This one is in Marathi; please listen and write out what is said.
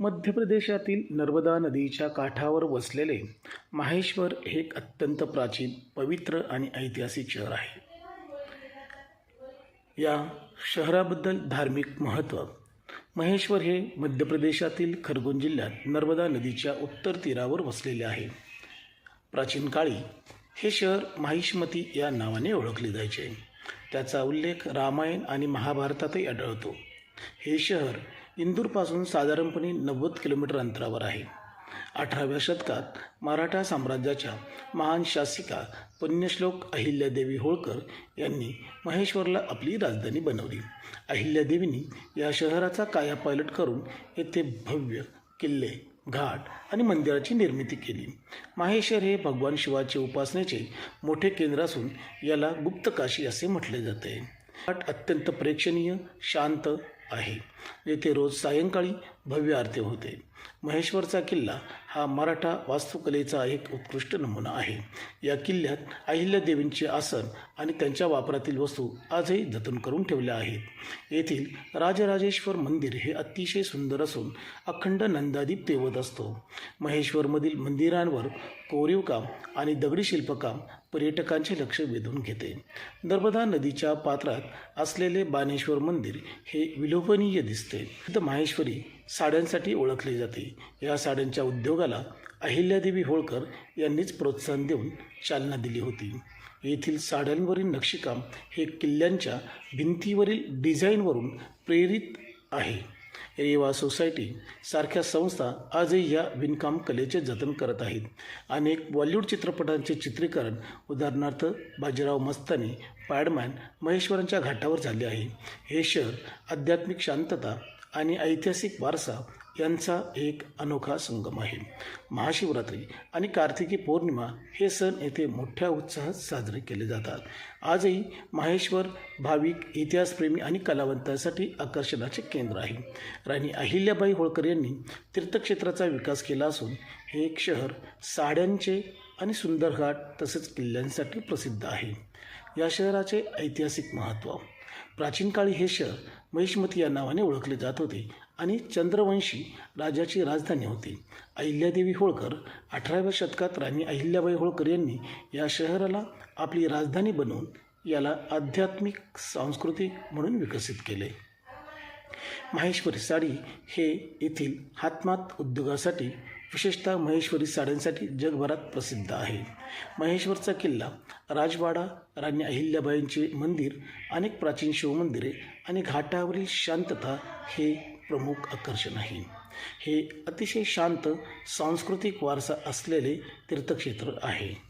मध्य प्रदेशातील नर्मदा नदीच्या काठावर वसलेले माहेश्वर हे एक अत्यंत प्राचीन, पवित्र आणि ऐतिहासिक शहर आहे. या शहराबद्दल धार्मिक महत्त्व. महेश्वर हे मध्य प्रदेशातील खरगोन जिल्ह्यात नर्मदा नदीच्या उत्तर तीरावर वसलेले आहे. प्राचीन काळी हे शहर माहिष्मती या नावाने ओळखले जायचे. त्याचा उल्लेख रामायण आणि महाभारतातही आढळतो. हे शहर इंदूरपासून साधारणपणे 90 किलोमीटर अंतरावर आहे. 18व्या शतकात मराठा साम्राज्याच्या महान शासिका पुण्यश्लोक अहिल्यादेवी होळकर यांनी महेश्वरला आपली राजधानी बनवली. अहिल्यादेवींनी या शहराचा कायापालट करून येथे भव्य किल्ले, घाट आणि मंदिराची निर्मिती केली. माहेश्वर हे भगवान शिवाचे उपासनेचे मोठे केंद्र असून याला गुप्तकाशी असे म्हटले जाते. घाट अत्यंत प्रेक्षणीय, शांत आहे, जेथे रोज सायंकाळी भव्य आरती होते. महेश्वरचा किल्ला हा मराठा वास्तुकलेचा एक उत्कृष्ट नमुना आहे. या किल्ल्यात अहिल्यादेवींचे आसन आणि त्यांच्या वापरातील वस्तू आजही जतन करून ठेवल्या आहेत. येथील राजराजेश्वर मंदिर हे अतिशय सुंदर असून अखंड नंदादीप तेवत असतो. महेश्वरमधील मंदिरांवर कोरीवकाम आणि दगडी शिल्पकाम पर्यटकांचे लक्ष वेधून घेते. नर्मदा नदीच्या पात्रात असलेले बाणेश्वर मंदिर हे विलोभनीय दिसते. माहेश्वरी साड्यांसाठी ओळखले जाते. या साड्यांच्या उद्योगाला अहिल्यादेवी होळकर यांनीच प्रोत्साहन देऊन चालना दिली होती. येथील साड्यांवरील नक्षीकाम हे किल्ल्यांच्या भिंतीवरील डिझाईनवरून प्रेरित आहे. रेवा सोसायटी सारख्या संस्था आजही या विणकाम कलेचे जतन करत आहेत. अनेक बॉलिवूड चित्रपटांचे चित्रीकरण, उदाहरणार्थ बाजीराव मस्तानी, पॅडमॅन, महेश्वरांच्या घाटावर झाले आहे. हे शहर आध्यात्मिक शांतता आणि ऐतिहासिक वारसा यांचा एक अनोखा संगम आहे. महाशिवरात्री आणि कार्तिकी पौर्णिमा हे सण येथे मोठ्या उत्साहात साजरे केले जातात. आजही माहेश्वर भाविक, इतिहासप्रेमी आणि कलावंतांसाठी आकर्षणाचे केंद्र आहे. राणी अहिल्याबाई होळकर यांनी तीर्थक्षेत्राचा विकास केला असून हे एक शहर साड्यांचे आणि सुंदर घाट तसेच किल्ल्यांसाठी प्रसिद्ध आहे. या शहराचे ऐतिहासिक महत्त्व. प्राचीन काळी हे शहर महिष्मती या नावाने ओळखले जात होते आणि चंद्रवंशी राजाची राजधानी होती. अहिल्यादेवी होळकर 18व्या शतकात राणी अहिल्याबाई होळकर यांनी या शहराला आपली राजधानी बनवून याला आध्यात्मिक, सांस्कृतिक म्हणून विकसित केले. माहेश्वरी साडी हे येथील हातमाग उद्योगासाठी, विशेषतः महेश्वरी साड्यांसाठी जगभरात प्रसिद्ध आहे. महेश्वरचा किल्ला, राजवाडा, राणी अहिल्याबाईंचे मंदिर, अनेक प्राचीन शिवमंदिरे आणि घाटावरील शांतता हे प्रमुख आकर्षण आहे. हे अतिशय शांत, सांस्कृतिक वारसा असलेले तीर्थक्षेत्र आहे.